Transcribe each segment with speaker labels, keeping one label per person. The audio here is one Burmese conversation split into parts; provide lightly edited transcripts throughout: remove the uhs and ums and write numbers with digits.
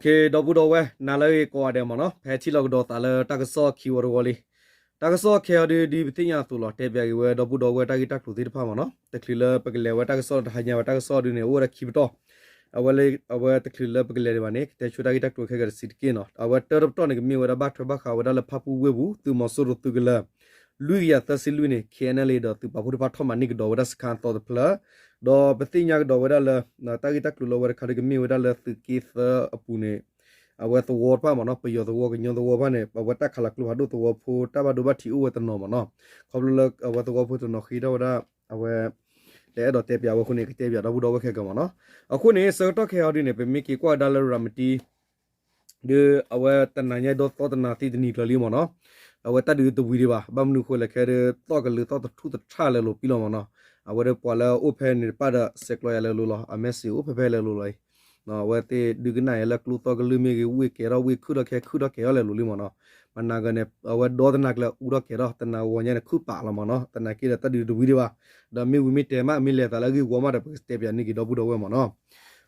Speaker 1: Okay, double dowe, nala ko ade mono, pechi log do tala takaso kiwar wali. Takaso kia di bitinya tu lo, tebia iwe double dowe tagita tu dirpa mono, the klila paglewa takaso hanya takaso dune ora kibito. Awale awa the klila pagle manik, the chutagita to kagar sitkino. Our turp tonic me with a batrabaka with a papu webu, to mosuru to gila. Luia Tassilune, Kianelli, to Papurpato Manik Doveras can't the plur. Do Bethina Dovera, Natagita Kulover Karigami with a left to Keith Apune. I went the war palm up your the walk in the wobane, but what I call a clue to war for Tabadubati with the normal. Cobble what the war put to Nohida, our the other tapia, Wakuni Tavia, the wood over Kagamana. A Kuni, so talk out in a Miki qua dollar ramity. The our Tananya dot thought Nati the Nika Limono. Our tadi the video, Bamnuko like talk a little to the child of Pilomona. Our Pala open in Pada Sequoia Lula, a messy open Lula. Now, what they do gonna like Luthog Lumi week, we could have Lulimona. Managane, our daughter Nagla Udakera, and now one Kupa Lamana, the Nakira Tadi the video. The me we meet a million Talagi Wamada Stevia Niki Dobudo Wemana.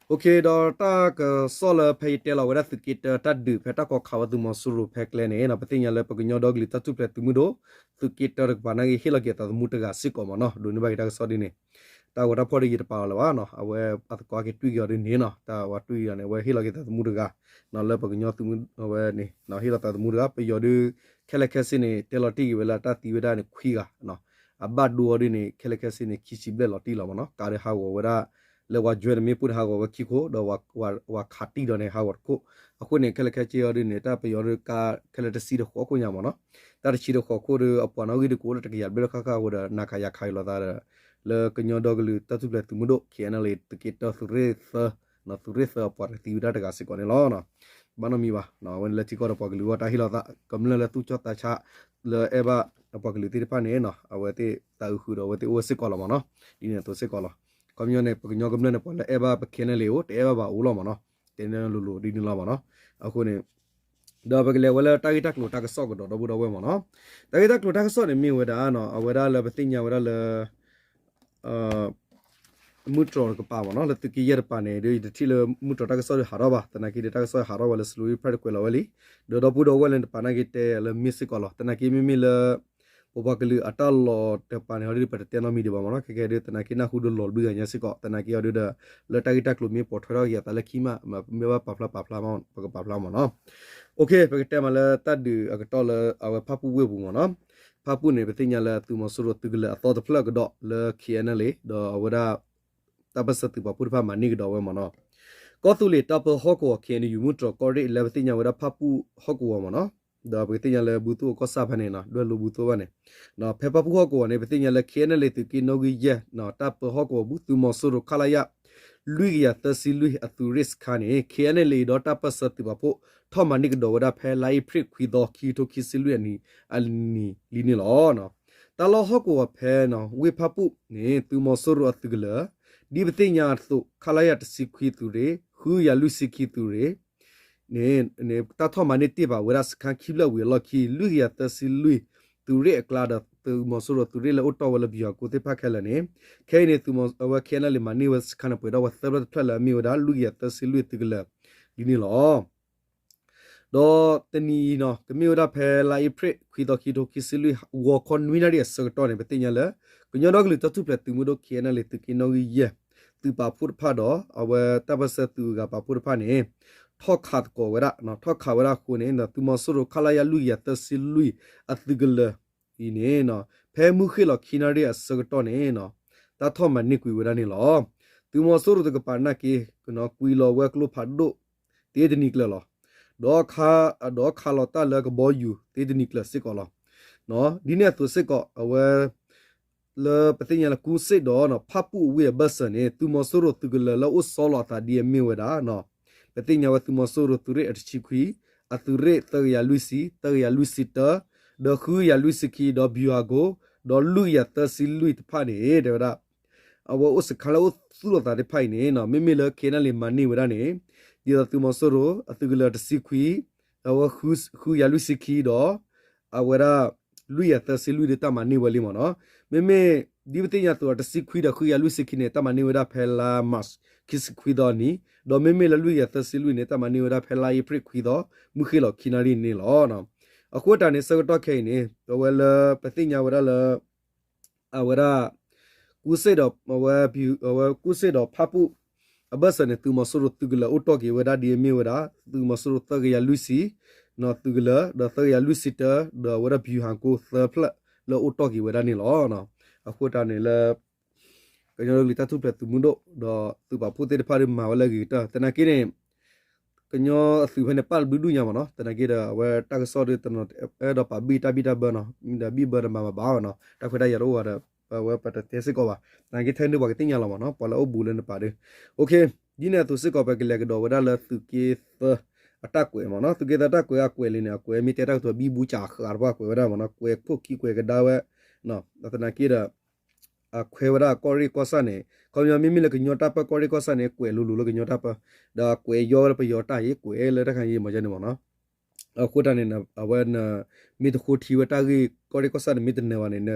Speaker 1: Okay, tak solar pay tela wala kita tadu peta ko khawadu masuru peklene na patinya le paginyo dog lita tu plet tumudo tu kita rek banagi hila kita mutaga siko no duni ba kita sodine ta wara pori kita pawla no awe at ko ke tu yori ni no ta wa tu yane we hila kita mutaga na le paginyo tu awe ni na hila ta mutaga pe yori kele kesini tela ti wala ta ti weda ni khuiga no abba du ori ni kele kesini kichible loti lo no kare hawo wara le wa jwe me put ha go kiko do wa khati do ne ha wa ko aku ne kele khe chi yori ne ta pe yori ka kele ta si do ko nya mo no ta chi do ko de apa no gi de ko le ta ya be ka ka go da na ka ya khai lo da le kenyo do glu ta tu le tu mu do ki na le tu ki to su re sa na tu re sa pa ti da ta ga si ko ne lo no ba no mi ba no wen le chi ko pa glu wa ta hi lo ta kam le tu cho ta cha le e ba pa glu ti pa ne no awe te ta hu do we te o si ko lo mo no ni ne to si ko lo Commune Pognogamne Pola Eva Kenelio, Eva Ulomano, Tenelu, Dinilomano, Akune. Dabagale, well, Tagitak no Takasogo, the Buddha Womono. Tagitak no Takaso, me with Ano, a Wedala Bethina, Wedala Mutro Pavano, the Kiyerpane, the Tiller Mutro Takaso Haraba, the Naki Takaso Haraba, Louis Perqueloli, the Buddha well and Panagite, the Mystical, the Nakimi Miller. Obakali atalo te pane hori per teno mi diba mona ke de tana kina hudu lol bi anya siko tana ki adu da leta kita klumi pothora ya tala kima meba papla mona okay pe te mala tadu akatol awa papu webu mona papu ne betinya la tu masuro tugla ato the plug do le kianale do awada tabasati papu pa mani do we mona ko tu le tap hoko ken yu mutro ko de le betinya wada papu hoko mona da betinya le butu ko sa phane na do lu butu bane na phepa pu ko ne betinya le khene le tu ki no gi ye na tap ho ko butu mo suru khala ya lui ya tasi lui atu risk khane khene le do tap sat ba po thomanik do da phe lai phrik khi do ki to ki silu ni alni li ni lo no ta lo ho ko phe no we pha pu ne tu mo suru atu gla di betinya tu khala ya tsi khi tu re hu ya lu si ki tu re ne ta tho mane ti ba wera skhan khibla we lo ki lu ya ta si lu tu re kla da tu mo so tu re la auto wala bi ko te pha khala ne khe ne tu mo wa khena le mani was khana pe da wa sabra thla mi da lu ya ta si lu ti gla di ni lo do tani no ke mi da phe la i pre khi do ki si lu wo kon winner ya so to ne be tin ya la ku nyo do glu ta tu ple tu mu do khena le tu ki no ye tu pa phut pha do awa ta ba sa tu ga pa phut pha ne talk hard go wera no talk wera ko ne na tu ma so ro khala ya lu ya ta si lu atgul ine no phe mu khilo khinari asag to ne no ta tho ma ni ku wera ni lo tu ma so ro de pa na ki no ku lo wa klo pha do te de ni kla lo do kha lo ta la ko bo yu te de ni kla sik ko lo no di ne tu sik ko awa le patinya la ku sit do no pha pu we ba sa ne tu ma so ro tu gla la o so lo ta di mi wera no Petinya waktu masuk tu re atchikui ature ter ya luisi ta do khu ya luisi ki do biago do lu ya ta si lu t pa ne de da awo us khala us su ta de phai ne no mi le kena le mani wa ne di da tu masoro atugula tsikui awo khu ya luisi ki do awara lu ya ta si lu de ta mani wa li mo no mi ဒီပတိညာတော့တစီခွီးတော့ခွေရလူစစ်ခိနေတမနေဝဒဖဲလာမတ်ခိစခွီတော့နီဒေါ်မေမေလလူရသစီလူနေတမနေဝဒဖဲလာယပရခွီတော့မူခိလောခိနာရီနေလောနော်အခုတန်နေစကတော့ခဲနေတော့ဝဲလပတိညာဝဒလအဝရကုစေတော့ဝဲဘီဝဲကုစေတော့ဖပူအဘစနေသူမဆရတူဂလာအော်တိုကေဝဒဒီမေဝဒသူမဆရတကရလူစီနော်တူဂလာဒသရလူစီတာဒဝရဘီဟန်ကိုသဖလလောအော်တိုကေဝဒနေလောနော်အခုတန်နေလကညောလီတတုပလက်သူမွန်တို့တော့သူပါဖိုတေတဖာရမာဝလဂီတာတနကိနေကညောအစုဖနေပတ်ဘီဒူညာမနော်တနကိဒါဝဲတက်ဆော်ရတနော်အဲ့တော့ပါဘီတာဘနော်ဒါဘီဘရမဘာနော်တက်ဖက်ရရောဝါဝဲပတ်တဲ့စကောပါတနကိထဲနေပါကတင်ညာလောမနော်ပေါ်လောဘူးလည်းပါတယ်โอเคဒီနေ့သူစကောပဲကလေးကတော့ဝဒါလသူကေသအတက်ကွယ်မနော်သူကေတတက်ကွယ်အကွယ်လေးနေကွယ်မီတက်တော့ဘီဘူးချာခါဘာကွယ်ဝဒါမနော်ကွယ်ဖုတ်ကီကွယ်ကဒါဝဲနော်တနကိဒါအခွေဝရကော်ရီကောဆာနေကောမြမီမီလကညောတာပကော်ရီကောဆာနေကွယ်လူလကညောတာပဒါကွယ်ယောပယောတာရေကွယ်လေတခါရေမကြနေမနော်အခုတနေအဝဲနမီတခုတီဝတာကြီးကော်ရီကောဆာနေမီတနေဝနေန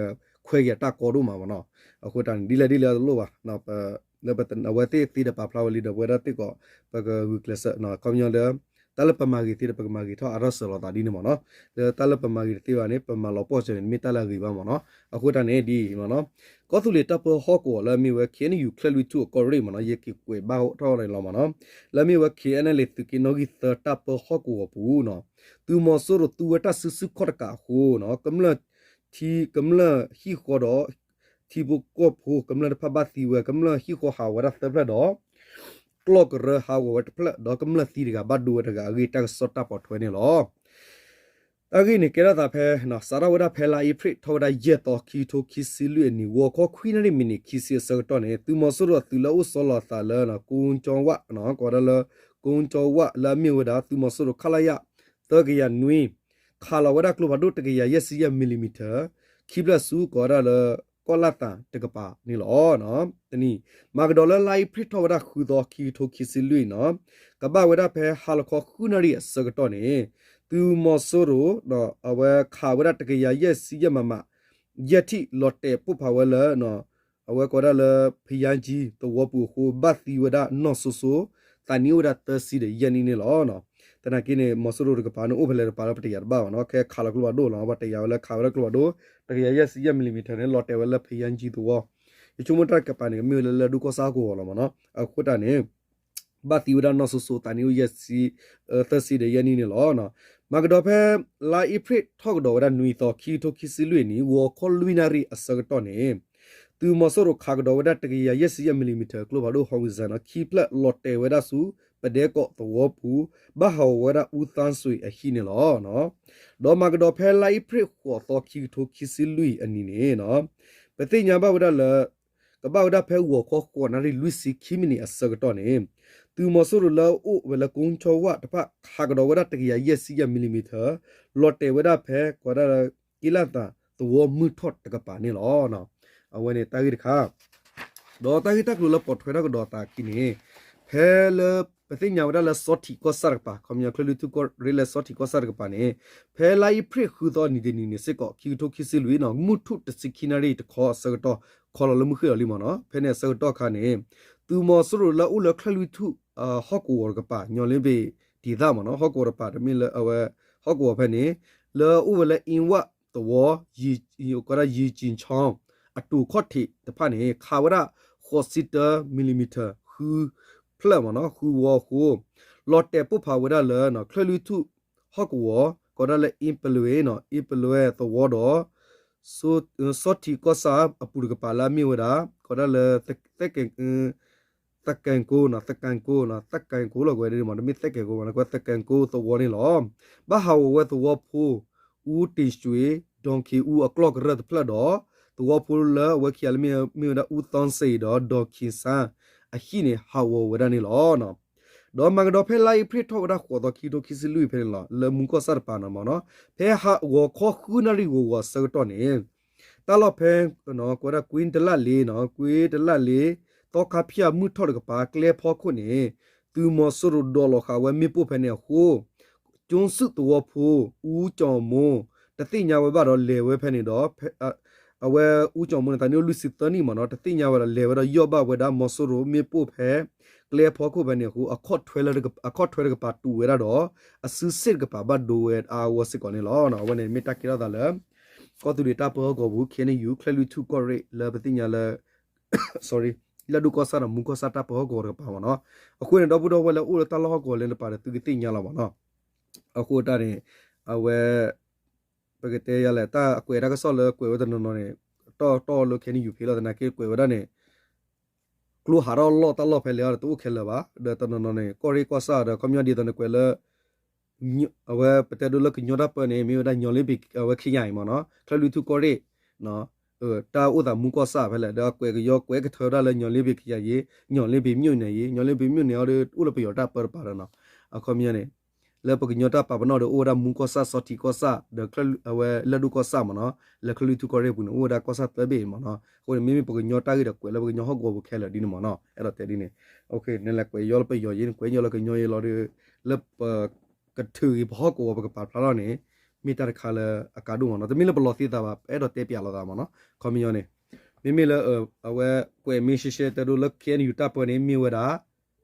Speaker 1: ခွေရတာကောတို့မှာမနော်အခုတန်ဒီလေလို့ပါနော်လဘတနဝတိတီဒပပလာဝလီဒဝရတိကောပကဝီကလစနော်ကောမြလေတလပမာဂီတီပကမာဂီထောအရဆလောတာဒီနေမနော်တလပမာဂီတီဝနေပမာလောပေါ်ချင်မီတလာဂီပါမနော်အခုတနေဒီမနော်ကောသူလေတပ်ပဟော့ကိုလမီဝဲခင်းယူခလလူတူကောရီမနော်ယေကီကွေဘာထောရလောမနော်လမီဝဲခင်းလေသူကီနိုဂီသတပ်ပဟော့ကိုပူနော်သူမဆိုရသူဝတဆဆခေါ်ကာဟိုနော်ကမ္လကမ္လဟီခေါ်တော့တီဘုကောဖူကမ္လဖဘသီဝဲကမ္လဟီခေါ်ဟာဝရသဘလတော့ကလော့ကရဟာဝတ်ဖလတော့ကမ္လသီကဘတ်ဒူဝတကဂီတက်စောတာပေါ်ထွေးနေလောအဂိနေကရတာဖဲနော်စာရဝဒဖဲလာဤဖရစ်ထော်ဒါရက်တော့ခီထိုခီစီလွေနီဝခေါ်ခွိနရီမီနီခီစီဆောတော့နေသူမဆရသူလောဆောလာသာလနော်ကုန်းကျော်ဝနော်ကောရလကုန်းကျော်ဝလာမီဝဒါသူမဆရခလာယတကရနွီခလာဝဒကလဘဒုတကရရက်စီယမီလီမီတာခိဘလဆူကောရလကောလာတာတကပါနီလောနော်တနီမာကဒေါ်လာလိုက်ဖရစ်ထော်ဒါခူတော့ခီထိုခီစီလွေနော်ကဘာဝဒဖဲဟာလခေါ်ခုနရီစကတော့နေသူမဆိုရိုနော်အဝဲခါဝရတကရရက်စီယမမယတိလော်တေပုဖဝဲလနော်အဝဲကောရလဖီယန်ဂျီတဝပူခိုဘတ်သီဝဒနော်ဆူဆူတနီဝဒတစီရယနီနေလောနော်တနကိနေမဆိုရိုကပါနိုဘလေပါလပတရဘာနော်ခဲခါလကလဝဒိုလောဘတရဝဲခါဝရကလဝဒိုတကရရက်စီယမီလီမီတာနဲ့လော်တေဝဲလဖီယန်ဂျီတဝယချုံမတကပါနေမီလဒုကောစာကိုလောမနော်အခုတနေဘတ်သီဝဒနော်ဆူဆူတနီဝရက်စီတစီရယနီနေလောနော်မကဒေါ်ဖဲလာအီဖရစ်ထောက်ဒေါ်ရနွီတော့ခီတိုခီစီလွေနီဝါခေါ်လူနာရီအစကတော့နေသူမဆရခါကဒေါ်ဝဒတကီယရက်စီမီလီမီတာကလိုဘာဒိုဟောင်းဇန်ခီပလက်လော်တေဝဒဆူပဒေကောတော့ပူဘဟဝဒဦးသန်းဆွေအဟိနေလောနော်ဒေါ်မကဒေါ်ဖဲလာအီဖရစ်ခေါ်တော့ခီတိုခီစီလွီအနီနေနော်ပတိညာဘဝဒလကဘာဝဒဖဲဝခေါ်ခေါ်နာရီလူစီခီမီနီအစကတော့နေသူမဆူလာအိုဝလကုန်းချောဝတပခါကတော်ဝဒတကရရက်စီမီလီမီတာလော်တေဝဒဖဲကောရကီလာတာตัวมือทอดตะกะปานี่หรอเนาะเอาไว้ในตากิค่ะดอตากิตะกลุละปอดถวยดอกดอตากินี่เพลปฏิญญาวดาละสอติก็สารปาคอมยาคลุตุก็เรลสอติก็สารปานี่เพลายพริคือตอนี่ดินี่สิก็คิวโตคิสิลุยเนาะมุทุตสิคินารีตะขอสกตอขอละมุคือลิมเนาะเพเนสกตอคานี่ตูมอสรุละอุละคลุตุฮอกวอร์กปาญอลิเบดีดามเนาะฮอกวอร์ปามิละเอาฮอกวอร์เพนี่ละอุละอินวะตัวยีก็ได้ยีจินช่องอตูข้อที่แต่ผ่านนี้ข่าวว่า60มิลลิเมตรคือเพลมันเนาะคือวัวคือลอดแต่ปุ๊บพาวได้เลยเนาะคลื่นทุฮอกวัวก็ได้เลยอิมเปลเวเนาะอิมเปลเวตัวดอสดที่ก็สาบปุริกปาลามีวดาก็ได้เลยตะเก่งตะแกงกูเนาะตะแกงกูเนาะตะแกงกูเราก็ได้มันไม่ตะแกงกูมันก็ตะแกงกูตัวนี่หรอบ้าหาวว่าตัวผู้อูติชวยดองคีอูอกลอกรัดพลดอตัวพูลละวะคียลมีนะอูตอนเซดอดอคีซาอะฮีเนฮาววดานี่ลอเนาะดอมังดอเพลายพริทอดาขวดอคีโดคิซิลุยเพลละเลมุงก็ซาร์ปานะมอเนาะเพฮะวอขอคูนาริวอสกตอนี่ตาลอเพเนาะกวดาควินตละเลเนาะควินตละเลตอคาพิยามุทอดกปาเคลพอคุนี่ตูมอสรุดอลอคาเวมิปุเพเนโคจงสึตัวผู้อูจอมโมตติญาเวบะดอเลเวเพนี่ดอ เอาไว้อู้จอมันแต่เนี่ยลุสิตนี่มันเนาะแต่ที่ยาวเลวเราย่อบ้าเวดามอสโรมีปุ๊บแพ้เกลียพอคู่ไปเนี่ยกูอคอดทเวลกับอคอดทเวลกับปาตูเวลาดอซื้อเส้นกับปาบัดดูเวอาวสิก่อนนี่ล้อเนาะวันนี้ไม่ตักกี่เราแต่ละก็ตัวดีตาเปอร์ก็บุเขียนอยู่คลีทูก็เรเลปติญาเล sorry လာဒူကောဆာရမူကောဆာတာပေါ်ကောရပါမနော်အခုနေတော့ဘူးတော့ဝဲလဲဦးတလောကောလဲပါတယ်သူကတိညာလာပါနော်အခုတာနေအဝဲပကတဲ့ရလဲတာအကွေရကဆောလဲကွေဝဒနနော်နေတော့လို့ခဲနေယူဖေးလာတဲ့နာကေကွေဝဒနေကလူဟာရောလောတလောဖဲလေရတူခဲလဲပါတဲ့တနော်နေကိုရီကောဆာတဲ့ကွန်မြူနတီတဲ့ကွေလဲအဝဲပတဲ့ဒူလကညောတာပနေမြို့ဒါညောလေးပိအဝဲခိရိုင်မနော်ခလလူသူကိုရီနော်တာဥဒမူကောဆာဖဲလေဒါကွေကရောကွေကထော်ရလဲညောလေးပိခိရရေညောလေးပိမြို့နေရေညောလေးပိမြို့နေရဥလပယောတာပပါရနော်အခုမြနေလေပကညောတာပပနောဒအိုဒါမူကောဆာစောတီကောဆာဒကလအဝဲလဒူကောဆာမနော်လကလူတူကောရဲဘူးနော်အိုဒါကောဆာတဘေမနော်ဟိုမိမိပကညောတာကြီးတော့ကွယ်လေပကညောဟောကောဘခဲလေဒီနမနော်အဲ့တော့တဲဒီနေโอเคနလကွယ်ရောပယောရင်ကွယ်ညောလကညောရလောလပကထူဘောကောဘကပါဖလာနေမိတာခါလအကာဒူမနော်တမီလဘလောသီတာပါအဲ့တော့တဲပြလာတာမနော်ခမီယောနေမိမိလအဝဲကွယ်မီရှိရှိတဲဒူလခဲနယူတာပနေမီဝဒါ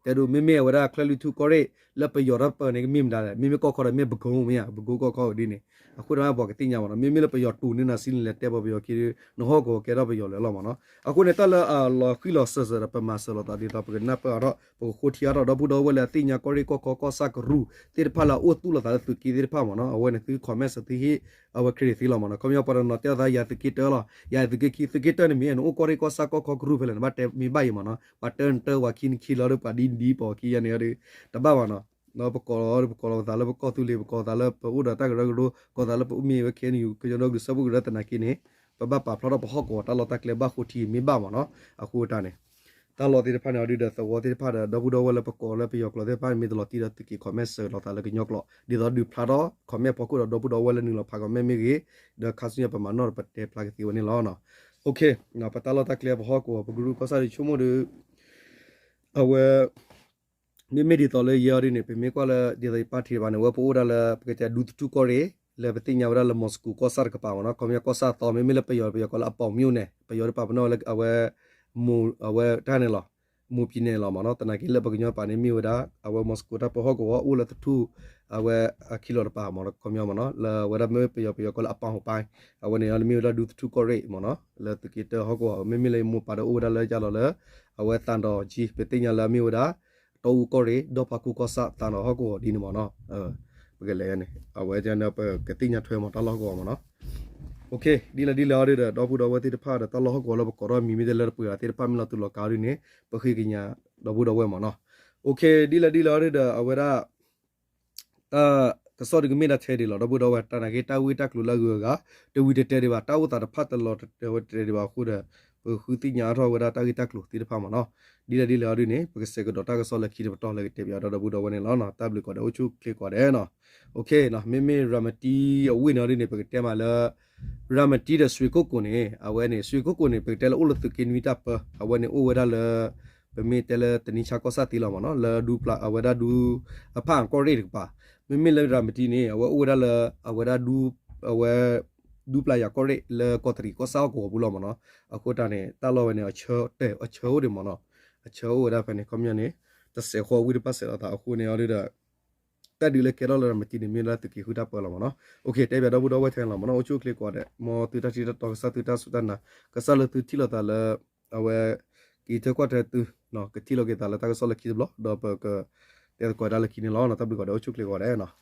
Speaker 1: တဲဒူမိမိဝဒါခလလူတူကောရဲလပယောရပနေမိမဒါမိမိကောခေါ်ရမိဘကုံမရဘကုကောခေါ်ဒီနေအခုတော့ဘောကတင်ညာမနော်မိမိလပယောတူနေနာစင်းလက်တဲဘဘယောကီနဟောကောကဲတော့ဘယောလဲလောမနော်အခုနေတလလောခီလောဆဆရပမဆလောတာဒီတော့ပကနပတော့ဘခိုတီရတော့ဘူးတော့ဝဲတင်ညာကောရီကောဆာကရူတိဖလာအိုတူလာတာသူကီဒီဖာမနော်အဝဲနေသူခေါ်မဲစတိဟိအဝဲခရီသီလောမနော်ကွန်မြပရနော်တဲဒါယာတကီတဲလောယာတကီသကီတဲနေမီနိုကောရီကောဆာကောကရူဖလဲမတဲမီဘိုင်မနော်ပတန်တဲဝါကင်းခီလောပဒီဒီပေါ်ကီရနေရတဘာဝနော်နော်ပကောဒါလပကောတူလီပကောဒါလပဥဒတာကရဂရိုကောဒါလပဥမီဝခဲနီယူကကျွန်တော်ကစပုရတနာကိနေပပပဖလောပဟကောတာလောတကလေဘခုတီမိဘမနော်အခုတာနေတာလောတိဖာနော်ဒီဒသဝတိဖာဒဘူဒဝလပကောလပယောကလတဲ့ပါမီဒလောတိတကီကွန်မက်ဆာလောတာလကညောကလောဒီတော့ဒီဖလာတော့ကွန်မက်ပကောဒဘူဒဝလနီလောဖာကွန်မက်မီကြီးဒခါစညပမနော်ပတေဖလာကတီဝနီလောနော်โอเคနော်ပတာလောတကလေဘဟကောပဂရုကောစာရီချုံမိုဒီအဝဲမိမိဒီတော်လေယာရီနေပြမေကွာလာဒီတိုင်ပါတီဘာနေဝပိုဒါလာပကတဲ့ဒူတူကိုရဲလေပတိညာဝရလမော်စကူကောဆာကပါမနော်ကွန်မြကောဆာတော်မိမိလေပယောကောလာအပေါမျိုးနေပယောပပနောလေအဝဲမူအဝဲတာနေလောမူပြနေလောမနော်တနာကီလေပကညောပါနေမီဝဒါအဝဲမော်စကူတာပဟကောဦးလတထူအဝဲအခီလောပါမနော်ကွန်မြမနော်လေဝရမေပယောကောလာအပေါဟိုပိုင်းအဝဲနေလမီဝဒါဒူတူကိုရဲမနော်လေတကီတဟကောမိမိလေမူပါတော့ဦးဒါလေကြလောလေအဝဲတန်တော်ကြီးပတိညာလာမီဝဒါတူကိုရီဒေါ်ပါကူကောဆာတန်တော့ဟောကိုဒီနမနော်ပကလေးနေအဝဲကျန်တော့ကတိညာထွဲမတလောက်ကောမနော်โอเคဒီလာရတော့ဘူးတော့ဝတိတဖာတလောဟောကိုလောကောရမီမီဒလပူရတိဖာမလာတူလောကာရီနေပခိကညာတော့ဘူးတော့ဝဲမနော်โอเคဒီလာရတော့အဝဲရာတစောဒီကမီနာချဲဒီလောတော့ဘူးတော့ဝဲတနာကေတာဝီတက်လူလာကတဝီတဲဒီပါတာဝတာဖတ်တလောတဲဒီပါခုတဲ့ခုတိညာတော့ဝဲတာဂီတက်လူတိတဖာမနော်ဒီလာရနေပကစကဒတာကဆောလခီတော့လေတေပြတော့ဘူးတော့ဝဲနေလောနော်တပ်လကောတော့ချုကလစ်ကောတယ်နော်โอเคနော်မေရမတီအဝိနော်နေပကတဲမှာလာရမတီတဲ့ဆွေကုတ်ကိုနေအဝဲနေဆွေကုတ်ကိုနေပကတဲလောလတကင်ဝီတပ်အဝဲနေအိုဝဲဒါလပမေတဲလတနိချာကောစာတီလောမနော်လာဒူပလာအဝဲဒါဒူအဖန်ကောရီပါမေလရမတီနေအဝဲအိုဒါလအဝဲဒါဒူအဝဲဒူပလာယာကောရီလေကောတရီကောစာကိုဘူးလောမနော်အခုတနေတလောဝဲနေအချောအချောဒီမနော်အချောဝဒါဖနေကွန်မြနေတဆေခေါ်ဝီပတ်ဆလာတာအခုနေရတဲ့တက်ဒီလေကေရောလမတီနေမီလာတကီဟူတာပေါ်လာမနော်โอเคတဲပြတော့ဘူးတော့ဝဲထိုင်လာမနော်အချိုကလစ်ကွာတဲ့မောတူတာတီတော့စတူတာစတနာကဆလတူတီလာတာလေအဝဲကီတကွာတဲ့တူနော်ကတိလောကေတာလာတာကဆလကီဘလောတော့ပကတဲကွာဒါလကီနေလောနော်တပ်ပြီးကွာတော့အချိုကလစ်ကွာတဲ့နော်